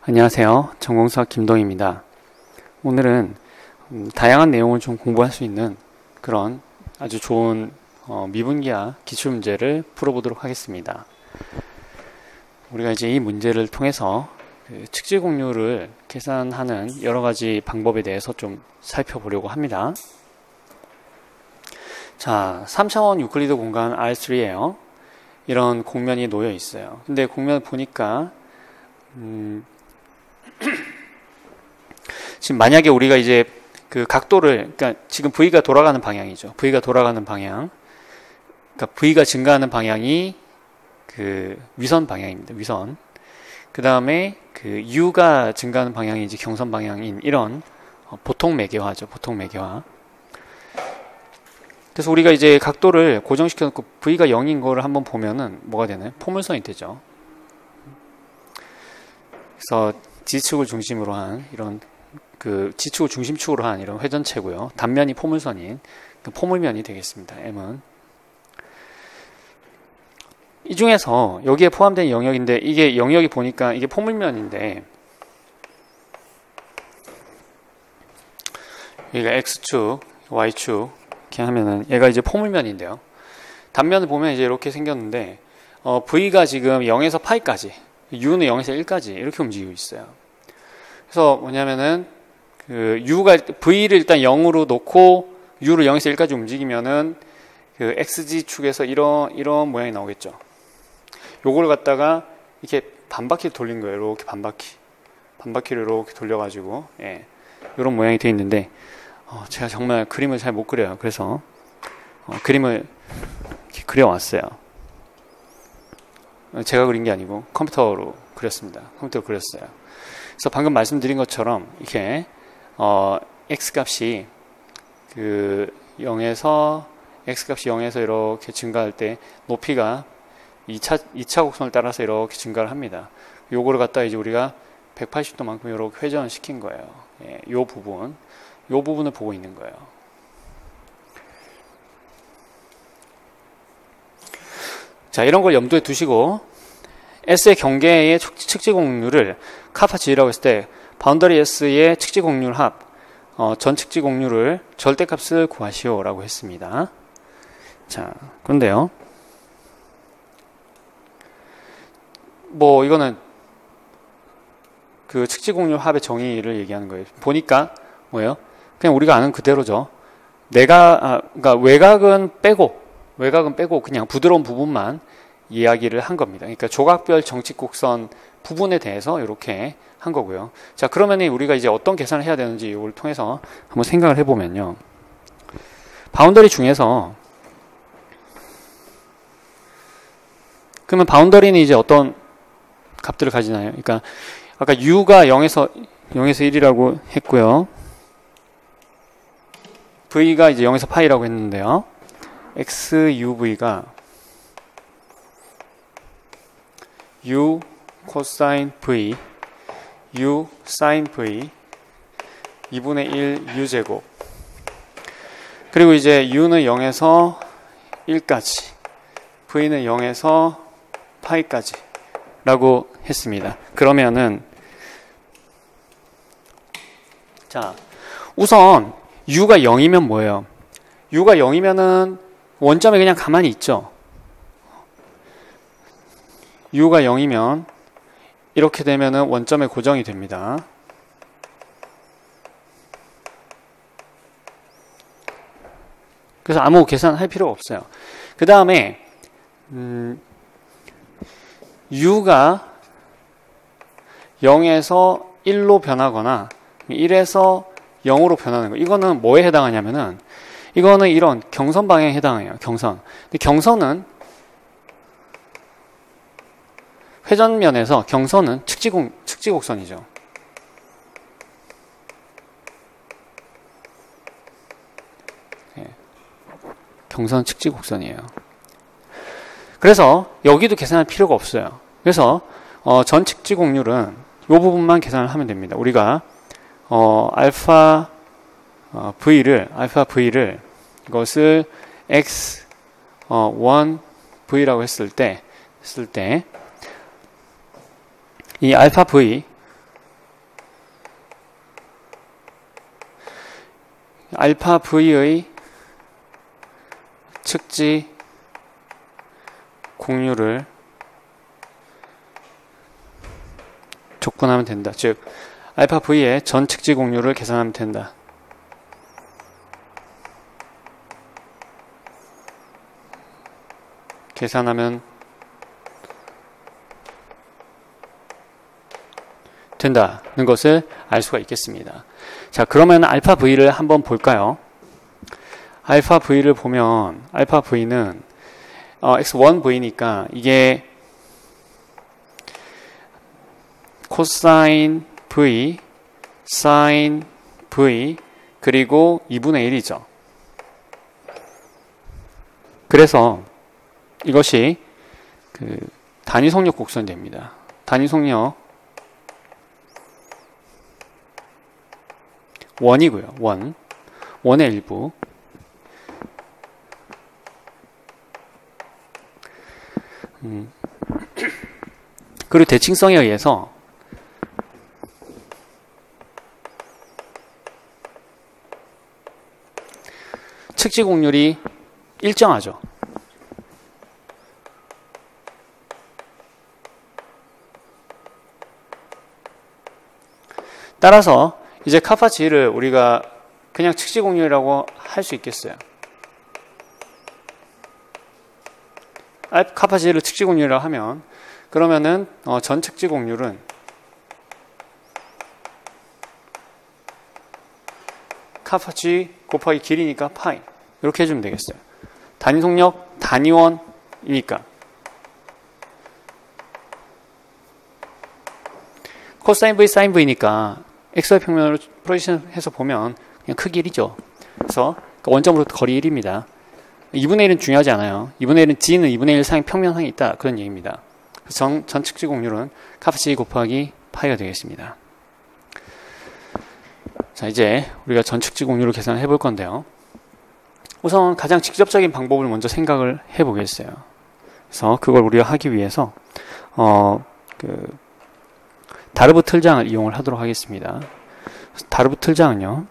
안녕하세요. 전공수학 김동희입니다. 오늘은 다양한 내용을 좀 공부할 수 있는 그런 아주 좋은 미분기하 기출문제를 풀어보도록 하겠습니다. 우리가 이제 이 문제를 통해서 측지공률을 계산하는 여러 가지 방법에 대해서 좀 살펴보려고 합니다. 자, 3차원 유클리드 공간 R3예요. 이런 공면이 놓여 있어요. 근데 공면을 보니까 지금 만약에 우리가 이제 그 각도를, 그러니까 지금 V가 돌아가는 방향이죠. V가 돌아가는 방향. 그러니까 V가 증가하는 방향이 그 위선 방향입니다. 위선. 그 다음에 그 U가 증가하는 방향이 이제 경선 방향인 이런 보통 매개화죠. 보통 매개화. 그래서 우리가 이제 각도를 고정시켜 놓고 V가 0인 거를 한번 보면은 뭐가 되나요? 포물선이 되죠. 그래서 지축을 중심으로 한 이런 그 지축을 중심축으로 한 이런 회전체고요. 단면이 포물선인 그 포물면이 되겠습니다. M은 이 중에서 여기에 포함된 영역인데 이게 영역이 보니까 이게 포물면인데 여기가 X축, Y축 이렇게 하면은 얘가 이제 포물면인데요. 단면을 보면 이제 이렇게 생겼는데 V가 지금 0에서 파이까지 U는 0에서 1까지 이렇게 움직이고 있어요. 그래서 뭐냐면은 그 U가 V를 일단 0으로 놓고 U를 0에서 1까지 움직이면은 그 XG축에서 이런 모양이 나오겠죠. 요걸 갖다가 이렇게 반바퀴를 돌린 거예요. 이렇게 반바퀴를 이렇게 돌려가지고 이런 모양이 되어 있는데 제가 정말 그림을 잘 못 그려요. 그래서 그림을 이렇게 그려왔어요. 제가 그린 게 아니고 컴퓨터로 그렸습니다. 컴퓨터로 그렸어요. 그래서 방금 말씀드린 것처럼 이렇게 x값이 그 0에서 x값이 0에서 이렇게 증가할 때 높이가 2차 곡선을 따라서 이렇게 증가를 합니다. 요거를 갖다 이제 우리가 180도만큼 이렇게 회전을 시킨 거예요. 요 부분을 보고 있는 거예요. 자, 이런 걸 염두에 두시고 S의 경계의 측지공률을 카파 G라고 했을 때 바운더리 S의 측지공률 합 전 측지공률을 절대값을 구하시오 라고 했습니다. 자, 그런데요 뭐 이거는 그 측지공률 합의 정의를 얘기하는 거예요. 보니까 뭐예요? 그냥 우리가 아는 그대로죠. 그러니까 외곽은 빼고 그냥 부드러운 부분만 이야기를 한 겁니다. 그러니까 조각별 정측곡선 부분에 대해서 이렇게 한 거고요. 자, 그러면 우리가 이제 어떤 계산을 해야 되는지 이걸 통해서 한번 생각을 해보면요. 바운더리 중에서 그러면 바운더리는 이제 어떤 값들을 가지나요? 그러니까 아까 U가 0에서 1이라고 했고요. V가 이제 0에서 파이라고 했는데요. XUV가 U 코사인 V, U 사인 V, 2분의 1 U제곱. 그리고 이제 U는 0에서 1까지, V는 0에서 파이까지 라고 했습니다. 그러면은 자, 우선 U가 0이면 뭐예요? U가 0이면은 원점에 그냥 가만히 있죠. U가 0이면 이렇게 되면은 원점에 고정이 됩니다. 그래서 아무 계산할 필요가 없어요. 그 다음에 U가 0에서 1로 변하거나 1에서 0으로 변하는 거. 이거는 뭐에 해당하냐면은 이거는 이런 경선 방향에 해당해요. 경선. 근데 경선은 회전면에서 경선은 측지곡선이죠. 경선은 측지곡선이에요. 그래서 여기도 계산할 필요가 없어요. 그래서 전 측지공률은 이 부분만 계산을 하면 됩니다. 우리가 알파 V를 이것을 X1V라고 했을 때 이 알파 V 알파 v의 측지 공률을 족분하면 된다. 즉 알파 v의 전 측지 공률을 계산하면 된다. 계산하면 된다는 것을 알 수가 있겠습니다. 자, 그러면 알파 v를 한번 볼까요? 알파 v를 보면 알파 v는 x1v니까 이게 코사인 v, 사인 v 그리고 2분의 1이죠. 그래서 이것이 그 단위 속력 곡선이 됩니다. 단위 속력 원이고요. 원의 일부. 그리고 대칭성에 의해서 측지 공률이 일정하죠. 따라서 이제 카파 G를 우리가 그냥 측지 공률이라고 할 수 있겠어요. 카파 G를 측지 공률이라고 하면 그러면은 전 측지 공률은 카파 G 곱하기 길이니까 파이 이렇게 해주면 되겠어요. 단위 속력 단위원이니까 코사인 V, 사인 V니까 XY 평면으로 프로젝션 해서 보면 그냥 크기 1이죠. 그래서 원점으로부터 거리 1입니다. 2분의 1은 중요하지 않아요. 2분의 1은 G는 2분의 1 상의 평면상이 있다. 그런 얘기입니다. 전 측지 공률은 카파 G 곱하기 파이가 되겠습니다. 자, 이제 우리가 전 측지 공률을 계산을 해볼 건데요. 우선 가장 직접적인 방법을 먼저 생각을 해보겠어요. 그래서 그걸 우리가 하기 위해서 다르브 틀장을 이용을 하도록 하겠습니다. 다르브 틀장은요,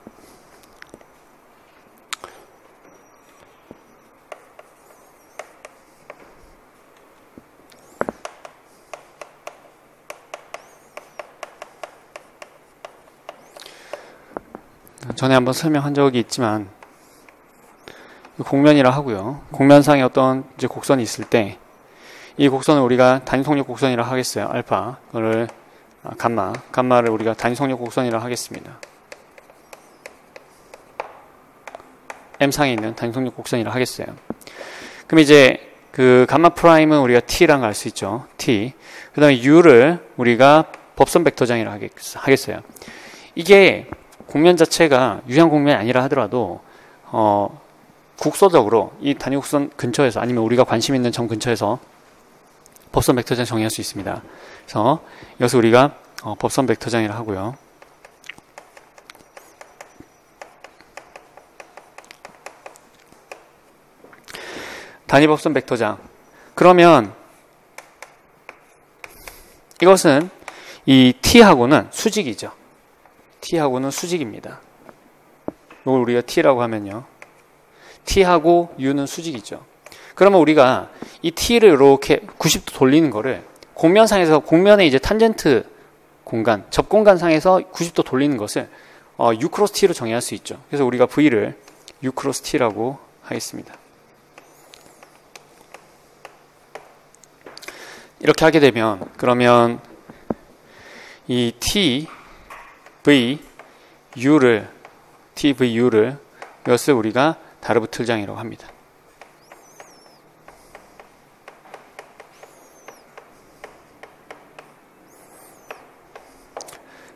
전에 한번 설명한 적이 있지만 곡면이라 하고요. 곡면상에 어떤 이제 곡선이 있을 때 이 곡선을 우리가 단위 속력 곡선이라 하겠어요. 알파, 그거를 감마를 우리가 단위 속력 곡선이라 하겠습니다. M상에 있는 단위 속력 곡선이라 하겠어요. 그럼 이제 그 감마 프라임은 우리가 T라는 걸 알 수 있죠. T. 그 다음에 U를 우리가 법선 벡터장이라 하겠어요. 이게 곡면 자체가 유형 곡면이 아니라 하더라도 국소적으로 이 단위 곡선 근처에서 아니면 우리가 관심 있는 점 근처에서 법선 벡터장 정의할 수 있습니다. 그래서 여기서 우리가 법선 벡터장이라 하고요. 단위 법선 벡터장. 그러면 이것은 이 T하고는 수직이죠. T하고는 수직입니다. 이걸 우리가 T라고 하면요. T하고 U는 수직이죠. 그러면 우리가 이 T를 이렇게 90도 돌리는 거를 곡면상에서 곡면의 이제 탄젠트 공간, 접공간상에서 90도 돌리는 것을 U 크로스 T로 정의할 수 있죠. 그래서 우리가 V를 U 크로스 T라고 하겠습니다. 이렇게 하게 되면 그러면 이 TVU를 이것을 우리가 다르브 틀장이라고 합니다.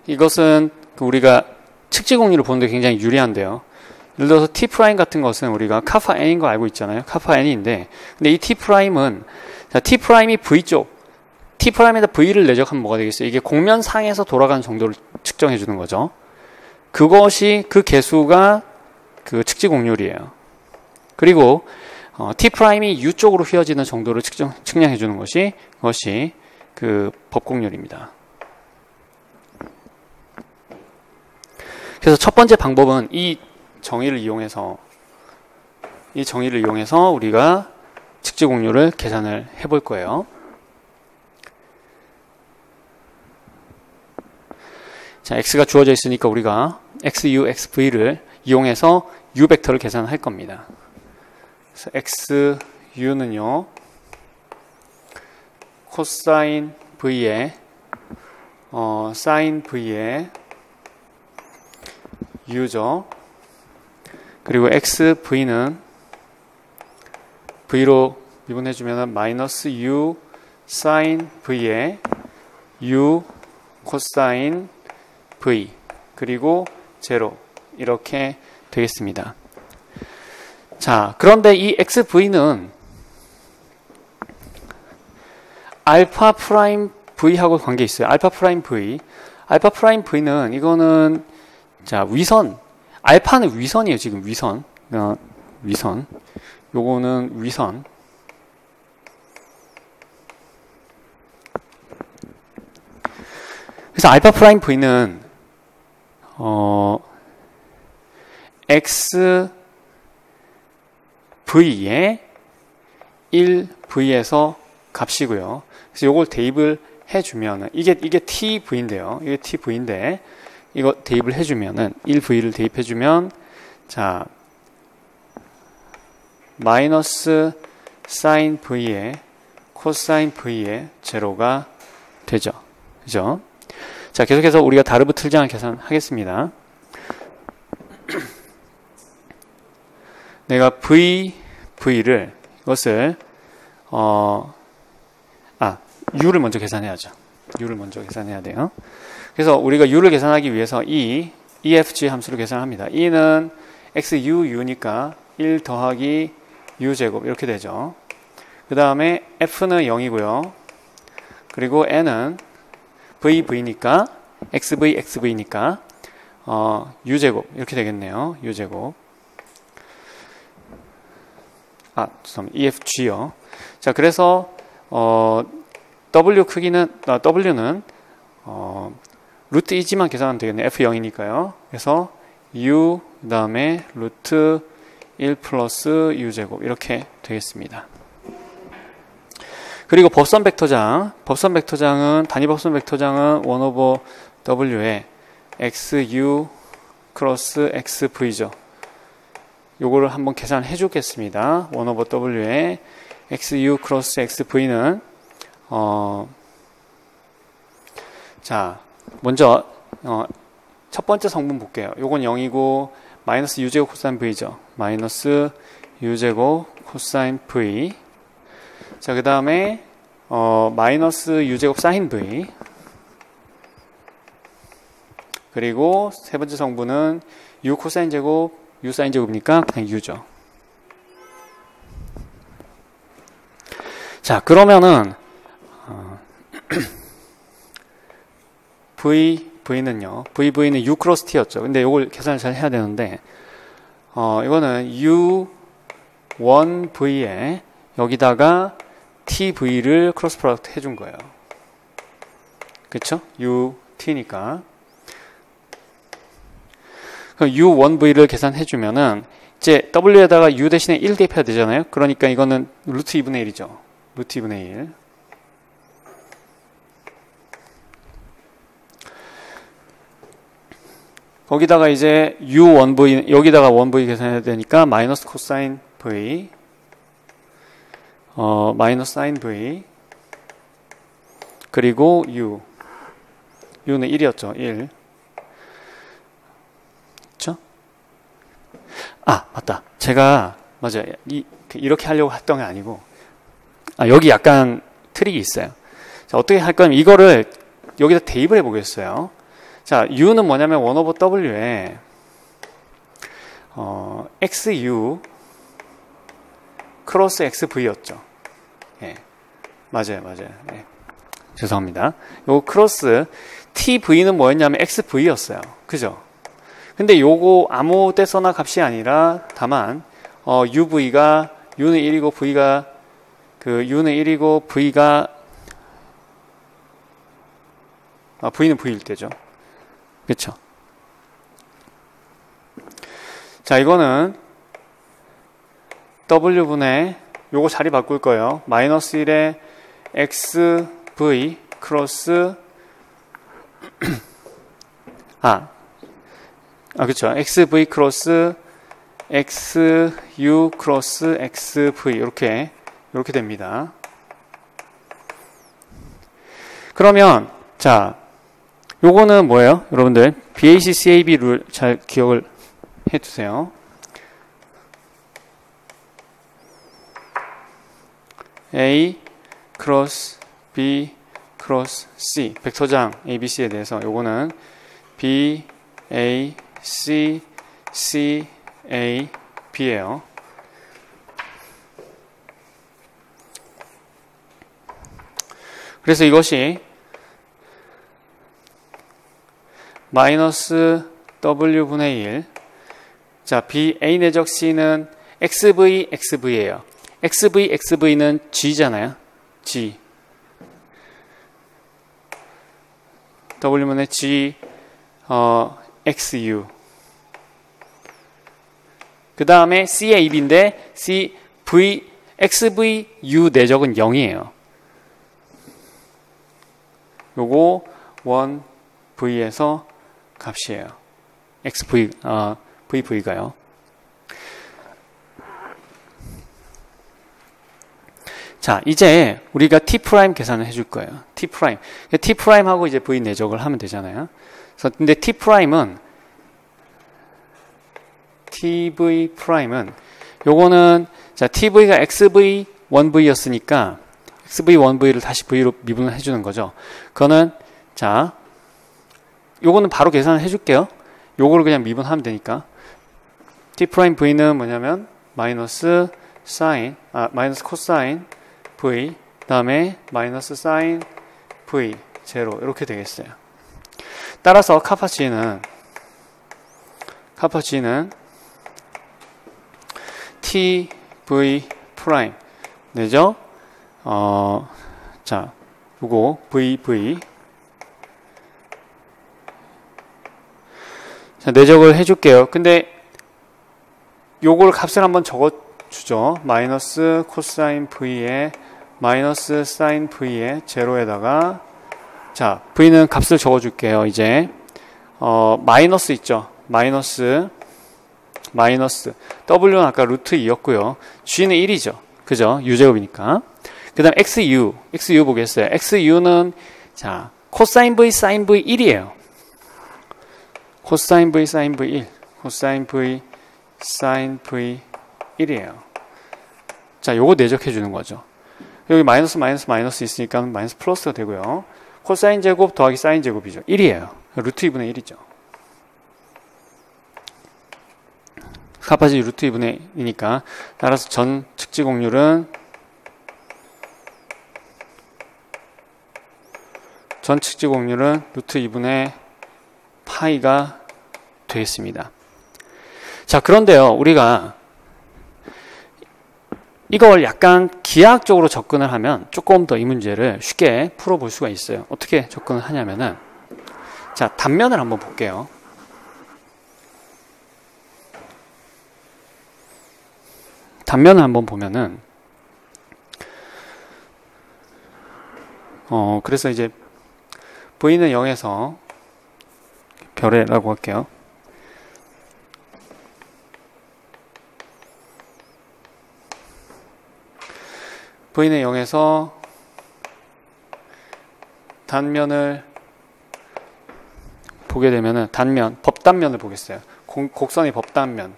이것은 우리가 측지 공률을 보는데 굉장히 유리한데요. 예를 들어서 T' 같은 것은 우리가 카파 N인 거 알고 있잖아요. 카파 N인데 근데 이 T'은 T'이 V 쪽 T'에다 V를 내적하면 뭐가 되겠어요? 이게 곡면상에서 돌아가는 정도를 측정해 주는 거죠. 그것이 그 개수가 그 측지 공률이에요. 그리고 T'이 U 쪽으로 휘어지는 정도를 측량해 주는 것이 그것이 그 법공률입니다. 그래서 첫 번째 방법은 이 정의를 이용해서 우리가 측지 공률을 계산을 해볼 거예요. 자, x가 주어져 있으니까 우리가 xu, xv를 이용해서 u 벡터를 계산할 겁니다. 그래서 xu는요, 코사인 v에 사인 v에 u죠. 그리고 xv는 v로 미분해주면 마이너스 u 사인 v에 u 코사인 v 그리고 0 이렇게 되겠습니다. 자, 그런데 이 xv는 알파 프라임 v하고 관계 있어요. 알파 프라임 v는 이거는 자, 위선, 알파는 위선이에요. 지금 위선. 요거는 위선. 그래서 알파 프라임 v는 xv의 1v에서 값이고요. 그래서 요걸 대입을 해주면 이게 tv인데요. 이게 tv인데 이거 대입을 해주면은 1v를 대입해주면 자 마이너스 사인 v에 코사인 v에 제로가 되죠. 그죠? 자, 계속해서 우리가 다르브 틀장을 계산하겠습니다. 내가 v를 이것을 u를 먼저 계산해야죠. u를 먼저 계산해야 돼요. 그래서 우리가 u를 계산하기 위해서 efg 함수를 계산합니다. e는 xuu니까 1 더하기 u제곱 이렇게 되죠. 그 다음에 f는 0이고요. 그리고 n은 v니까 xv니까 u제곱 이렇게 되겠네요. u제곱. 죄송합니다. efg요. 자, 그래서 w 크기는 w는 루트 2지만 계산하면 되겠네요. f0이니까요. 그래서 u 그 다음에 루트 1 플러스 u제곱 이렇게 되겠습니다. 그리고 법선 벡터장은 단위 법선 벡터장은 1 오버 w에 xu 크로스 xv죠. 요거를 한번 계산해 주겠습니다. 1 오버 w에 xu 크로스 xv는 자, 먼저 첫 번째 성분 볼게요. 요건 0이고 마이너스 u제곱 코사인 v죠. 마이너스 u제곱 코사인 v. 자, 그 다음에 마이너스 u제곱 사인 v. 그리고 세 번째 성분은 u 코사인 제곱 u 사인 제곱이니까 그냥 u죠. 자, 그러면은 v는요. v는 u 크로스 t였죠. 근데 이걸 계산을 잘 해야 되는데 이거는 u1v에 여기다가 tv를 크로스 프로덕트 해준 거예요. 그쵸? ut니까. 그럼 u1v를 계산해주면은 이제 w에다가 u 대신에 1 대입해야 되잖아요. 그러니까 이거는 루트 2분의 1이죠. 루트 2분의 1. 거기다가 이제 u1v 여기다가 1v 계산해야 되니까 마이너스 코사인 v 마이너스 사인 v 그리고 u는 1이었죠. 1. 그렇죠? 맞다. 제가 맞아요. 이렇게 하려고 했던 게 아니고 여기 약간 트릭이 있어요. 자, 어떻게 할 거냐면 이거를 여기다 대입을 해보겠어요. 자, u는 뭐냐면 1 오버 w에 xu 크로스 xv였죠. 예, 맞아요. 예. 죄송합니다. 요 크로스 tv는 뭐였냐면 xv였어요. 그죠? 근데 요거 아무 때서나 값이 아니라 다만 u는 1이고 v가 u는 1이고 v가 v는 v일 때죠. 그렇죠? 자, 이거는 W분의 요거 자리 바꿀 거예요. 마이너스 1에 XV 크로스 그쵸. XV 크로스 XU 크로스 XV 이렇게 됩니다. 그러면 자, 요거는 뭐예요? 여러분들 BAC CAB 룰 잘 기억을 해두세요. A 크로스 B 크로스 C 벡터장 ABC에 대해서 요거는 B A C C A B예요. 그래서 이것이 마이너스 W분의 1. 자, B A 내적 C는 XV XV예요. XV XV는 G잖아요. G. W분의 G XU. 그 다음에 CAB인데 XVU 내적은 0이에요. 요거 1V에서 값이에요. XV, VV가요. 자, 이제 우리가 T' 계산을 해줄 거예요. T'. T'하고 이제 V 내적을 하면 되잖아요. 그래서 근데 T'은 요거는 자, TV가 XV1V였으니까 XV1V를 다시 V로 미분을 해주는 거죠. 그거는 자, 요거는 바로 계산을 해줄게요. 요거를 그냥 미분하면 되니까 T'V는 뭐냐면 마이너스 코사인 V 다음에 마이너스 사인 V 제로 이렇게 되겠어요. 따라서 카파 G는 TV 프라임 되죠? 자, 요거 VV 자, 내적을 해줄게요. 근데 요걸 값을 한번 적어주죠. 마이너스 코사인 V에 마이너스 사인 V에 제로에다가 자, V는 값을 적어줄게요. 이제 마이너스 있죠. 마이너스 W는 아까 루트 2였고요. G는 1이죠. 그죠? U제곱이니까. 그 다음 XU 보겠어요. XU는 자, 코사인 V, 사인 V 1이에요. 코사인 V, 사인 V 1. 코사인 V, 사인 V 1이에요. 자, 요거 내적해 주는 거죠. 여기 마이너스 있으니까 마이너스 플러스가 되고요. 코사인 제곱 더하기 사인 제곱이죠. 1이에요. 루트 2분의 1이죠. 카파지 루트 2분의 1이니까 따라서 전 측지공률은 루트 2분의 파이가 되겠습니다. 자, 그런데요, 우리가 이걸 약간 기하학적으로 접근을 하면 조금 더 이 문제를 쉽게 풀어볼 수가 있어요. 어떻게 접근을 하냐면은 자, 단면을 한번 볼게요. 단면을 한번 보면은 그래서 이제 V는 0에서 별에라고 할게요. V는 0에서 단면을 보게 되면은 법단면을 보겠어요. 곡선의 법단면.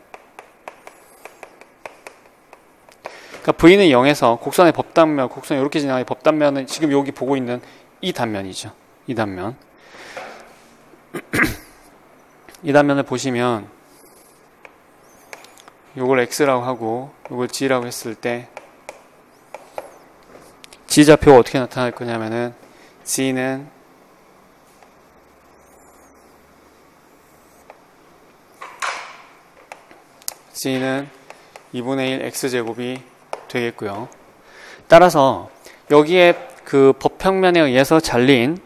그러니까 V는 0에서 곡선의 법단면, 곡선이 이렇게 지나가는 법단면은 지금 여기 보고 있는 이 단면이죠. 이 단면. 이 단면을 보시면 요걸 X라고 하고 요걸 G라고 했을 때 G좌표가 어떻게 나타날 거냐면은 G는 G는 2분의 1 X제곱이 되겠고요. 따라서 여기에 그 접평면에 의해서 잘린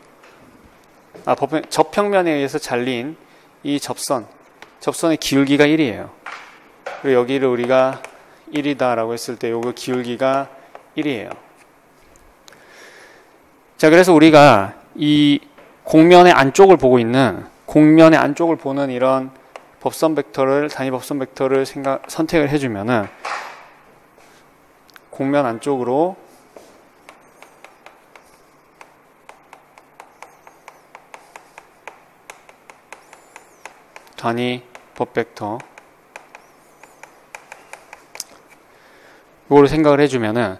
이 접선의 기울기가 1이에요. 그리고 여기를 우리가 1이다 라고 했을 때 요거 기울기가 1이에요. 자, 그래서 우리가 이 공면의 안쪽을 보고 있는, 공면의 안쪽을 보는 이런 법선 벡터를, 단위 법선 벡터를 선택을 해주면은 공면 안쪽으로 단위 법 벡터 이거를 생각을 해주면은,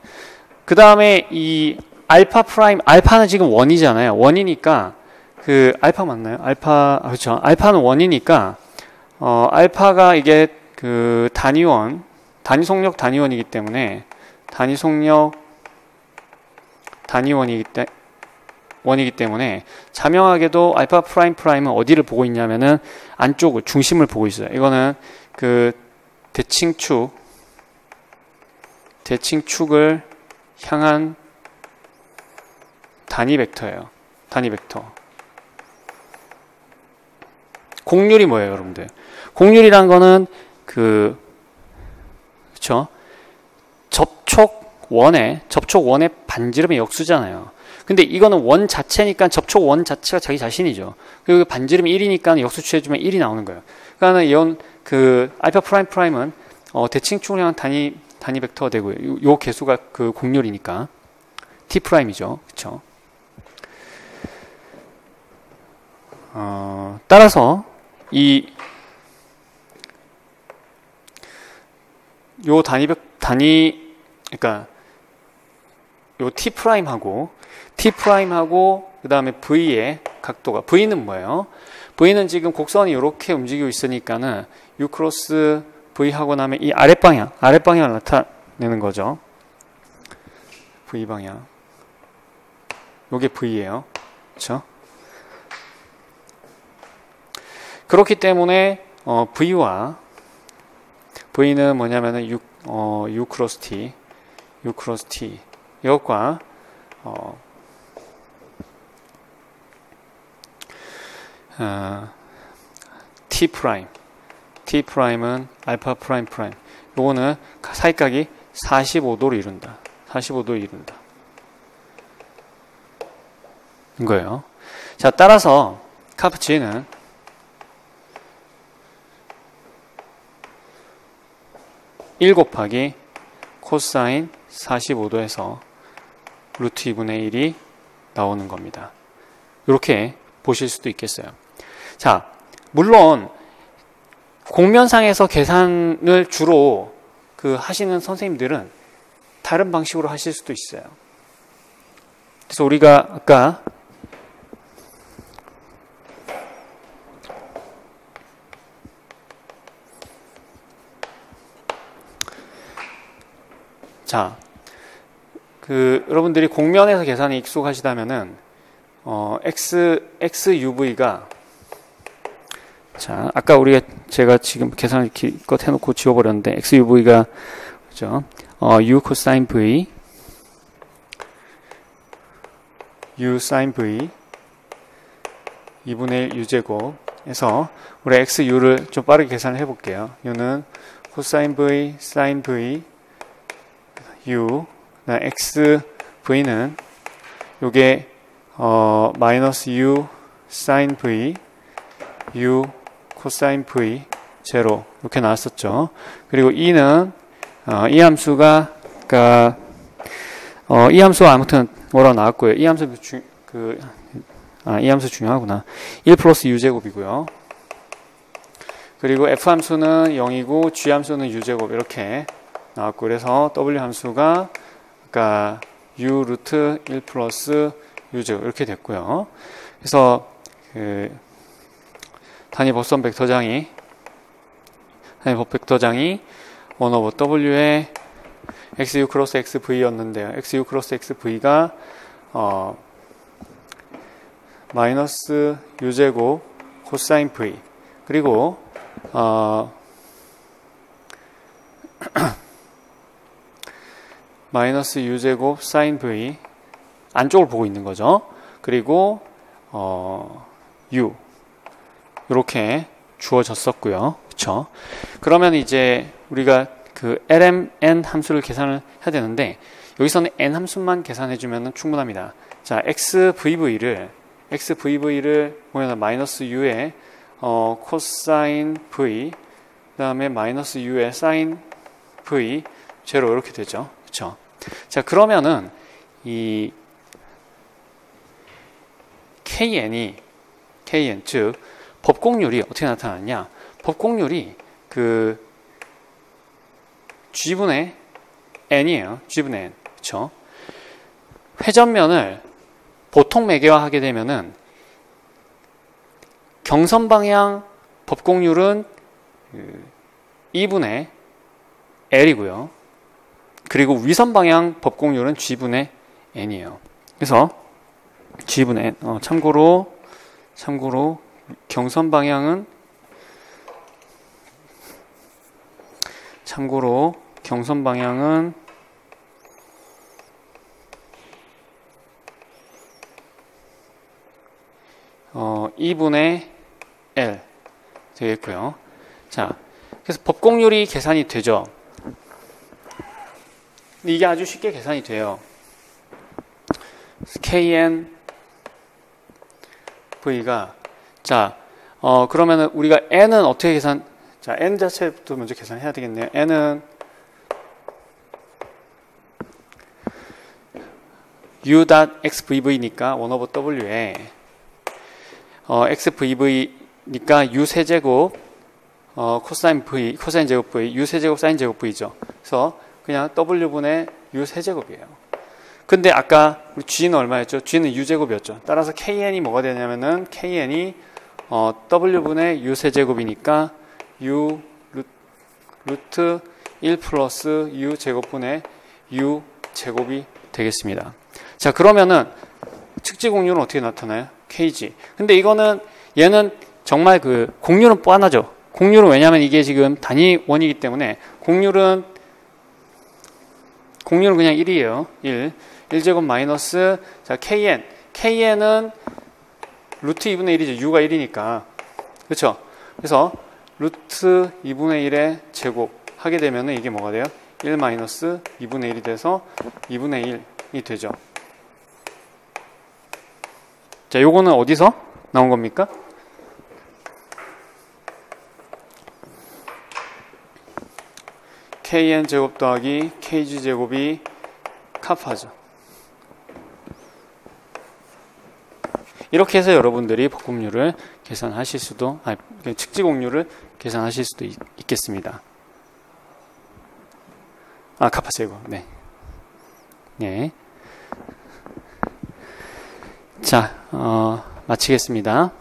그 다음에 이 알파 프라임, 알파는 지금 1이잖아요. 1이니까 그 알파 맞나요? 알파, 그렇죠. 알파는 1이니까 알파가 이게 그 단위원, 단위 속력 단위원이기 때문에, 단위 속력 단위원이기 때문에 자명하게도 알파 프라임 프라임은 어디를 보고 있냐면은 안쪽을, 중심을 보고 있어요. 이거는 그 대칭축을 향한 단위 벡터예요. 단위 벡터. 곡률이 뭐예요, 여러분들? 곡률이란 거는 그쵸? 접촉원의 반지름의 역수잖아요. 근데 이거는 원 자체니까 접촉 원 자체가 자기 자신이죠. 그리고 반지름이 1이니까 역수 취해주면 1이 나오는 거예요. 그러니까 이건 그 알파 프라임 프라임은 대칭축을 향한 단위 벡터가 되고요. 요 개수가 그 곡률이니까 t 프라임이죠. 그쵸? 따라서 그러니까 요 t 프라임하고 그 다음에 v의 각도가, v는 뭐예요? v는 지금 곡선이 이렇게 움직이고 있으니까는 u 크로스 v 하고 나면 이 아랫방향을 나타내는 거죠. v 방향. 요게 v예요. 그렇죠? 그렇기 때문에 v는 뭐냐면은 u 크로스 t 이것과 t 프라임은 알파 프라임 요거는 사이각이 45도를 이룬다. 45도를 이룬다. 이거예요. 자, 따라서 카프치는 1 곱하기 코사인 45도에서 루트 2분의 1이 나오는 겁니다. 이렇게 보실 수도 있겠어요. 자, 물론 공면상에서 계산을 주로 하시는 선생님들은 다른 방식으로 하실 수도 있어요. 그래서 우리가 아까 자, 여러분들이 공면에서 계산이 익숙하시다면은 XUV가, 자, 아까 제가 지금 계산을 기껏 해놓고 지워버렸는데, XUV가, 그죠? U 코사인 V, U 사인 V, 2분의 1 U제곱에서, 우리 XU를 좀 빠르게 계산을 해볼게요. U는 코사인 V, 사인 V, U, XV는, 요게, 마이너스 U 사인 V, U 코사인 V, 제로, 이렇게 나왔었죠. 그리고 E는, 이 함수가, 이 함수가 아무튼 뭐라고 나왔고요. 이 함수 이 함수 중요하구나. 1 플러스 U제곱이고요. 그리고 F 함수는 0이고, G 함수는 U제곱, 이렇게 나왔고, 그래서 W 함수가, U 루트 1 플러스 U제곱, 이렇게 됐고요. 그래서, 단위 법선 벡터장이 1 오버 W의 XU 크로스 XV였는데요. XU 크로스 XV가, 마이너스 U제곱 코사인 V. 그리고, 마이너스 U제곱 사인 V. 안쪽을 보고 있는 거죠. 그리고, U. 이렇게 주어졌었고요. 그쵸? 그러면 이제 우리가 그 lmn 함수를 계산을 해야 되는데 여기서는 n 함수만 계산해 주면 충분합니다. 자, xvv를 보면 마이너스 u에 코사인 v 그 다음에 마이너스 u에 사인 v 제로 이렇게 되죠. 그쵸? 자, 그러면은 이 kn 즉 법공률이 어떻게 나타나냐? 법공률이 그 g분의 n이에요. g분의 n. 그쵸? 회전면을 보통 매개화하게 되면은 경선 방향 법공률은 2분의 L이고요. 그리고 위선 방향 법공률은 G분의 N이에요. 그래서 G분의 N. 참고로 경선 방향은 2분의 L 되겠고요. 자, 그래서 법공률이 계산이 되죠. 근데 이게 아주 쉽게 계산이 돼요. Kn V가 자, 그러면은 우리가 N은 어떻게 계산? 자, N 자체부터 먼저 계산해야 되겠네요. N은 u.xvv니까 1/w에 xvv니까 u 세제곱 코사인 v, 코사인 제곱 v, u 세제곱 사인 제곱 v죠. 그래서 그냥 w분의 u 세제곱이에요. 근데 아까 우리 g는 얼마였죠? g는 u 제곱이었죠. 따라서 kn이 뭐가 되냐면은 kn이 w분의 u 세제곱이니까 u 루트 1 플러스 u 제곱분의 u 제곱이 되겠습니다. 자, 그러면은 측지 공률은 어떻게 나타나요? kg. 근데 이거는 얘는 정말 그 공률은 뻔하죠. 공률은 왜냐하면 이게 지금 단위원이기 때문에 공률은 그냥 1이에요. 1제곱 마이너스 자 kn은 루트 2분의 1이죠. u가 1이니까. 그렇죠? 그래서 루트 2분의 1의 제곱 하게 되면 이게 뭐가 돼요? 1 마이너스 2분의 1이 돼서 2분의 1이 되죠. 자, 요거는 어디서 나온 겁니까? kn 제곱 더하기 kg 제곱이 카파죠. 이렇게 해서 여러분들이 법공률을 계산하실 수도, 측지공률을 계산하실 수도 있겠습니다. 카파 제곱. 네. 네. 자, 마치겠습니다.